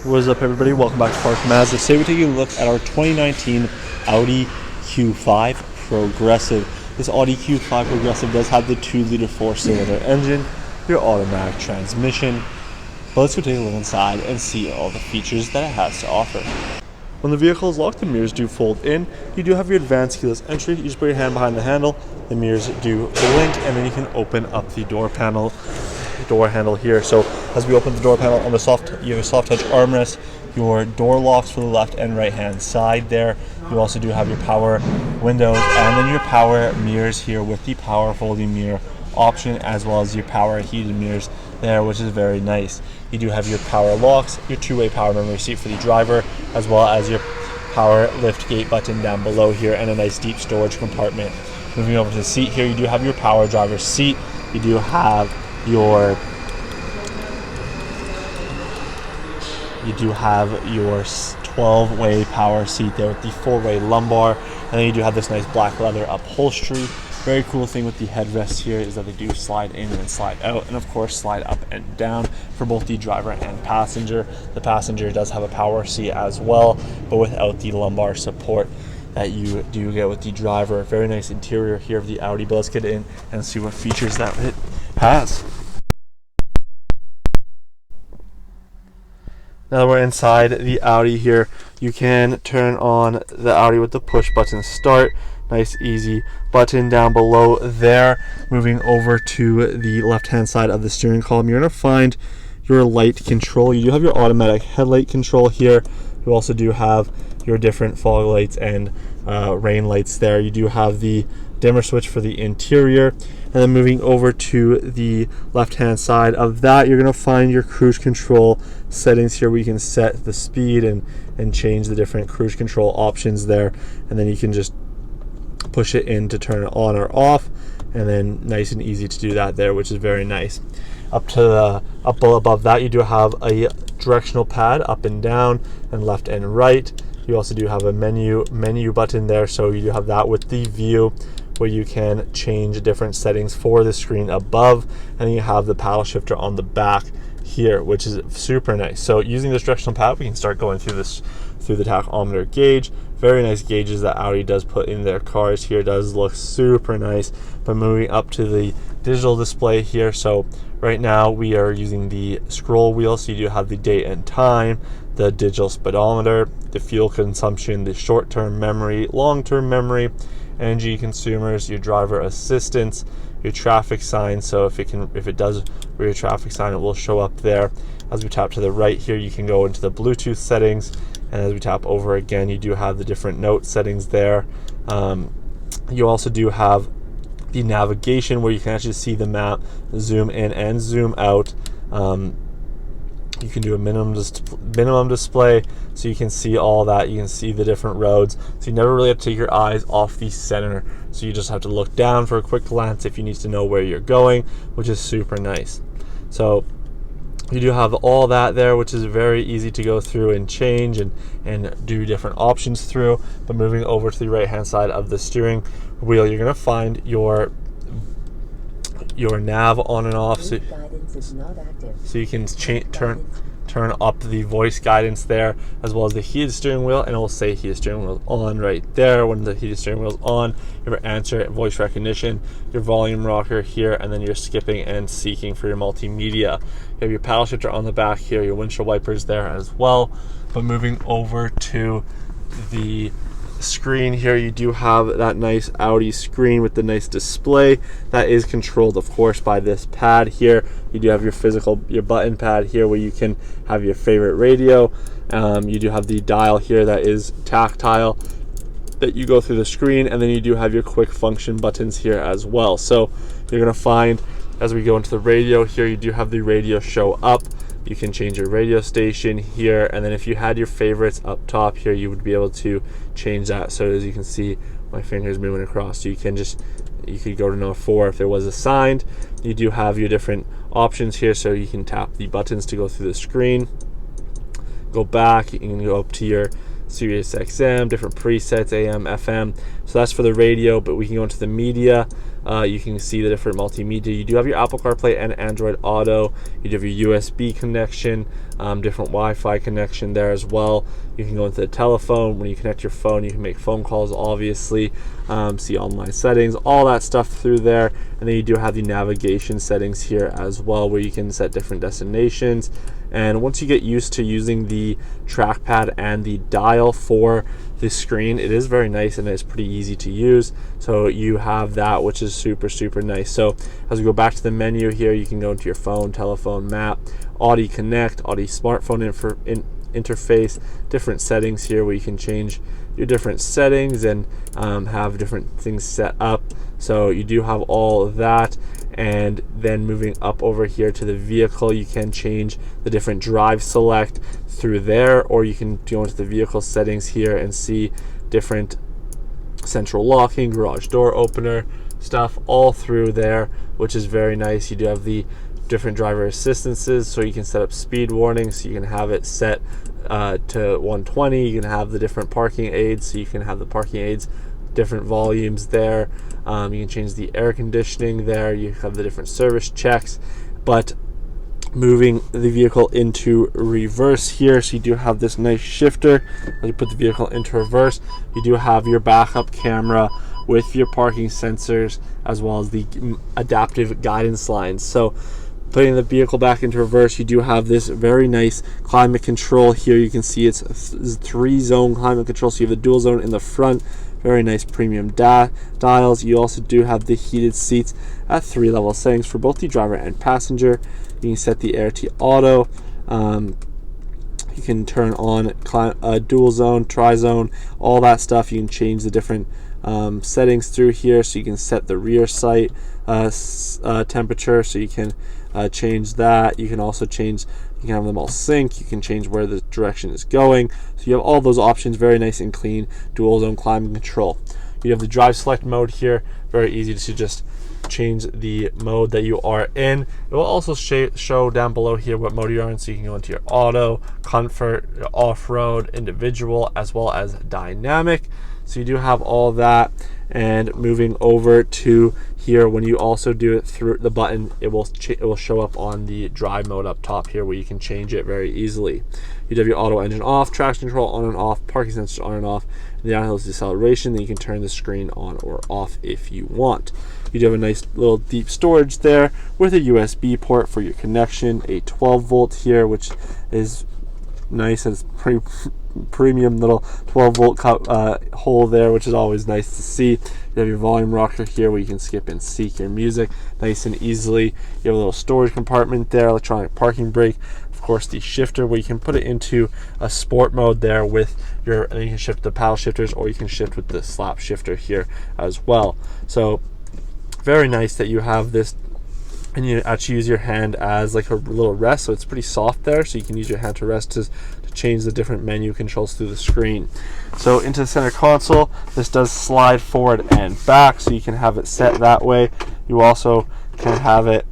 What is up, everybody? Welcome back to Park Mazda. Today we're taking a look at our 2019 Audi Q5 Progressive. This Audi Q5 Progressive does have the 2-liter 4-cylinder engine, your automatic transmission. But let's go take a look inside and see all the features that it has to offer. When the vehicle is locked, the mirrors do fold in. You do have your advanced keyless entry. You just put your hand behind the handle. The mirrors do blink, and then you can open up the door handle here. So as we open the door panel, on the you have a soft touch armrest, your door locks for the left and right hand side there. You also do have your power windows and then your power mirrors here with the power folding mirror option, as well as your power heated mirrors there, which is very nice. You do have your power locks, your two-way power memory seat for the driver, as well as your power lift gate button down below here, and a nice deep storage compartment. Moving over to the seat here, you do have your power driver's seat. You do have your 12-way power seat there with the 4-way lumbar, and then you do have this nice black leather upholstery. Very cool thing with the headrests here is that they do slide in and slide out, and of course slide up and down for both the driver and passenger. The passenger does have a power seat as well, but without the lumbar support that you do get with the driver. Very nice interior here of the Audi, but let's get in and see what features that it has. Now that we're inside the Audi here, you can turn on the Audi with the push button start. Nice easy button down below there. Moving over to the left hand side of the steering column, you're going to find your light control. You do have your automatic headlight control here. You also do have your different fog lights and rain lights there. You do have the dimmer switch for the interior, and then moving over to the left hand side of that, you're going to find your cruise control settings here, where you can set the speed and change the different cruise control options there, and then you can just push it in to turn it on or off, and then nice and easy to do that there, which is very nice. Up above that, you do have a directional pad up and down and left and right. You also do have a menu button there, so you do have that with the view, where you can change different settings for the screen above, and then you have the paddle shifter on the back here, which is super nice. So using this directional pad, we can start going through the tachometer gauge. Very nice gauges that Audi does put in their cars here. Does look super nice. But moving up to the digital display here, so right now we are using the scroll wheel, so you do have the date and time, the digital speedometer, the fuel consumption, the short-term memory, long-term memory, energy consumers, your driver assistance, your traffic sign. So if it does read your traffic sign, it will show up there. As we tap to the right here, you can go into the Bluetooth settings, and as we tap over again, you do have the different note settings there. You also do have the navigation, where you can actually see the map, zoom in and zoom out. You can do a minimum display, so you can see all that. You can see the different roads, so you never really have to take your eyes off the center, so you just have to look down for a quick glance if you need to know where you're going, which is super nice. So you do have all that there, which is very easy to go through and change and do different options through. But moving over to the right hand side of the steering wheel, you're going to find your nav on and off, so you can turn up the voice guidance there, as well as the heated steering wheel, and it will say heated steering wheel on right there. When the heated steering wheel is on, your answer voice recognition, your volume rocker here, and then your skipping and seeking for your multimedia. You have your paddle shifter on the back here, your windshield wipers there as well. But moving over to the screen here, you do have that nice Audi screen with the nice display that is controlled, of course, by this pad here. You do have your button pad here, where you can have your favorite radio. You do have the dial here that is tactile, that you go through the screen, and then you do have your quick function buttons here as well. So you're going to find, as we go into the radio here, you do have the radio show up. You can change your radio station here, and then if you had your favorites up top here, you would be able to change that. So as you can see, my finger's moving across, so you could go to number 4 if there was assigned. You do have your different options here, so you can tap the buttons to go through the screen. Go back, you can go up to your Sirius XM, different presets, AM, FM. So that's for the radio, but we can go into the media. You can see the different multimedia. You do have your Apple CarPlay and Android Auto. You do have your USB connection, different Wi-Fi connection there as well. You can go into the telephone. When you connect your phone, you can make phone calls, obviously, see online settings, all that stuff through there. And then you do have the navigation settings here as well, where you can set different destinations. And once you get used to using the trackpad and the dial for the screen, it is very nice and it's pretty easy to use. So you have that, which is super nice. So as we go back to the menu here, you can go into your phone, telephone, map, Audi Connect, Audi smartphone interface, different settings here where you can change your different settings and have different things set up. So you do have all of that. And then moving up over here to the vehicle, you can change the different drive select through there, or you can go into the vehicle settings here and see different central locking, garage door opener stuff all through there, which is very nice. You do have the different driver assistances, so you can set up speed warnings, so you can have it set to 120. You can have the different parking aids, so you can have the parking aids different volumes there. You can change the air conditioning there. You have the different service checks. But moving the vehicle into reverse here, so you do have this nice shifter. As you put the vehicle into reverse, you do have your backup camera with your parking sensors, as well as the adaptive guidance lines. So putting the vehicle back into reverse, you do have this very nice climate control here. You can see it's 3-zone climate control, so you have the dual zone in the front. Very nice premium dials. You also do have the heated seats at 3 level settings for both the driver and passenger. You can set the air to auto. You can turn on dual zone, tri-zone, all that stuff. You can change the different settings through here, so you can set the rear sight temperature, so you can change that. You can also change, you can have them all sync. You can change where the direction is going. So you have all those options, very nice and clean, dual zone climate control. You have the drive select mode here, very easy to just change the mode that you are in. It will also show down below here what mode you are in, so you can go into your auto, comfort, off-road, individual, as well as dynamic. So you do have all that. And moving over to here, when you also do it through the button, it will show up on the drive mode up top here, where you can change it very easily. You do have your auto engine off, traction control on and off, parking sensors on and off, and the downhill is deceleration. Then you can turn the screen on or off if you want. You do have a nice little deep storage there with a USB port for your connection, a 12 volt here, which is nice. It's pretty premium little 12 volt hole there, which is always nice to see. You have your volume rocker here where you can skip and seek your music nice and easily. You have a little storage compartment there, electronic parking brake, of course the shifter where you can put it into a sport mode there with your, and you can shift the paddle shifters, or you can shift with the slap shifter here as well. So very nice that you have this, and you actually use your hand as like a little rest, so it's pretty soft there, so you can use your hand to rest to change the different menu controls through the screen. So into the center console, this does slide forward and back, so you can have it set that way. You also can have it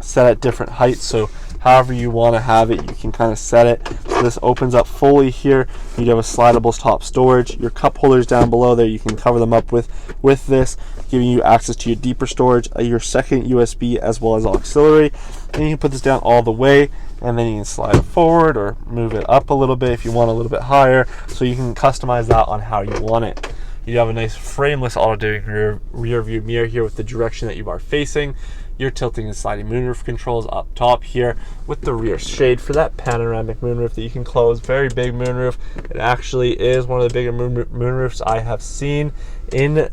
set at different heights, so however you want to have it, you can kind of set it. So this opens up fully here. You have a slidable top storage. Your cup holders down below there, you can cover them up with this, giving you access to your deeper storage, your second USB as well as auxiliary. And you can put this down all the way, and then you can slide it forward or move it up a little bit if you want a little bit higher. So you can customize that on how you want it. You have a nice frameless auto-dimming rear view mirror here with the direction that you are facing. Your tilting and sliding moonroof controls up top here with the rear shade for that panoramic moonroof that you can close. Very big moonroof. It actually is one of the bigger moonroofs I have seen in an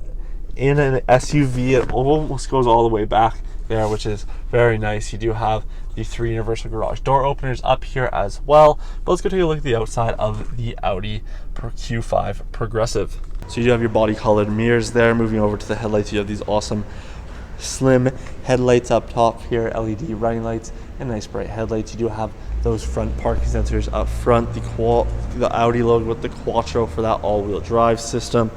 SUV. It almost goes all the way back there, which is very nice. You do have the 3 universal garage door openers up here as well. But let's go take a look at the outside of the Audi Q5 Progressive. So you do have your body colored mirrors there. Moving over to the headlights, you have these awesome slim headlights up top here, LED running lights, and nice bright headlights. You do have those front parking sensors up front, the Audi logo with the Quattro for that all-wheel drive system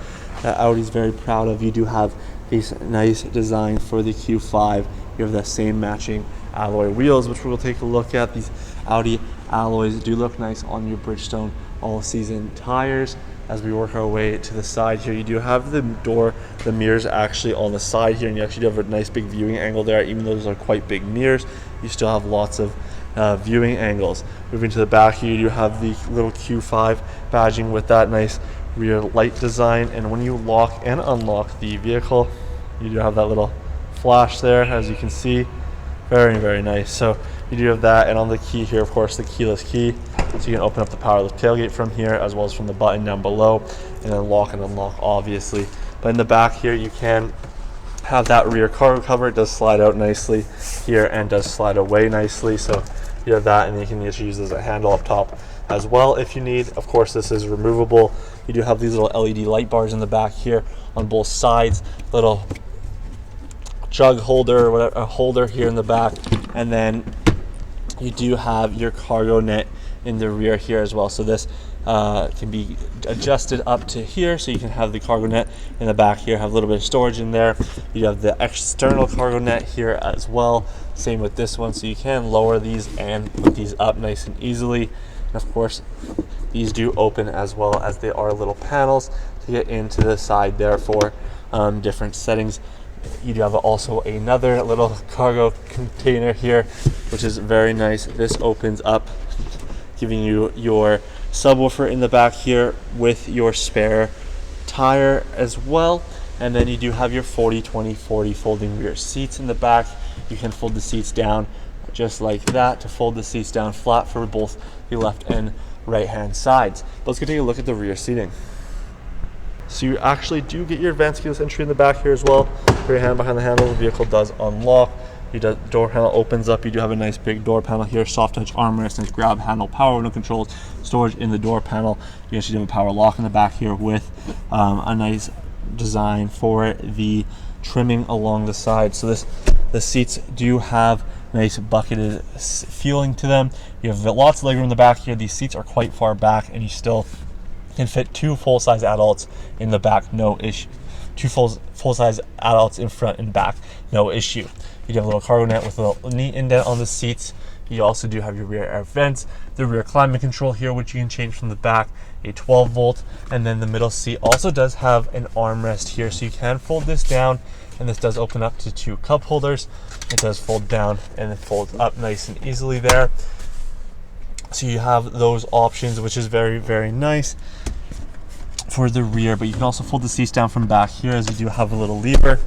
that Audi's very proud of. You do have these nice design for the Q5. You have the same matching alloy wheels, which we'll take a look at. These Audi alloys do look nice on your Bridgestone all-season tires. As we work our way to the side here, you do have the mirrors actually on the side here, and you actually do have a nice big viewing angle there. Even though those are quite big mirrors, you still have lots of viewing angles. Moving to the back here, you do have the little Q5 badging with that nice rear light design, and when you lock and unlock the vehicle, you do have that little flash there, as you can see. Very, very nice. So you do have that, and on the key here, of course, the keyless key, so you can open up the power lift tailgate from here, as well as from the button down below, and then lock and unlock, obviously. But in the back here, you can have that rear cargo cover. It does slide out nicely here and does slide away nicely. So you have that, and you can just use as a handle up top as well if you need. Of course, this is removable. You do have these little LED light bars in the back here on both sides, little jug holder, whatever, a holder here in the back, and then you do have your cargo net in the rear here as well. So this can be adjusted up to here, so you can have the cargo net in the back here, have a little bit of storage in there. You have the external cargo net here as well, same with this one, so you can lower these and put these up nice and easily. And of course, these do open as well, as they are little panels to get into the side there for different settings. You do have also another little cargo container here, which is very nice. This opens up, giving you your subwoofer in the back here with your spare tire as well. And then you do have your 40-20-40 folding rear seats in the back. You can fold the seats down just like that to fold the seats down flat for both the left and right hand sides. But let's go take a look at the rear seating. So you actually do get your advanced keyless entry in the back here as well. Put your hand behind the handle, the vehicle does unlock. The door panel opens up. You do have a nice big door panel here, soft touch armrest, and grab handle, power window controls, storage in the door panel. You actually have a power lock in the back here with a nice design for the trimming along the side. So the seats do have nice bucketed feeling to them. You have lots of legroom in the back here. These seats are quite far back, and you still can fit two full-size adults in the back, no issue. Two full-size adults in front and back, no issue. You do have a little cargo net with a little knee indent on the seats. You also do have your rear air vents, the rear climate control here, which you can change from the back, a 12 volt, and then the middle seat also does have an armrest here, so you can fold this down, and this does open up to two cup holders. It does fold down and it folds up nice and easily there. So you have those options, which is very, very nice for the rear. But you can also fold the seats down from back here, as you do have a little lever,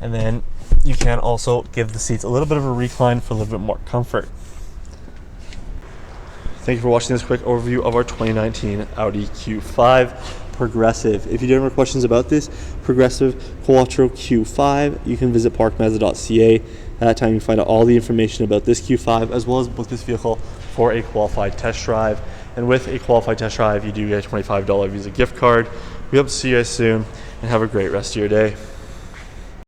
and then you can also give the seats a little bit of a recline for a little bit more comfort. Thank you for watching this quick overview of our 2019 Audi Q5 Progressive. If you do have more questions about this Progressiv Quattro Q5, you can visit parkmazda.ca. At that time, you can find out all the information about this Q5, as well as book this vehicle for a qualified test drive. And with a qualified test drive, you do get a $25 Visa gift card. We hope to see you guys soon, and have a great rest of your day.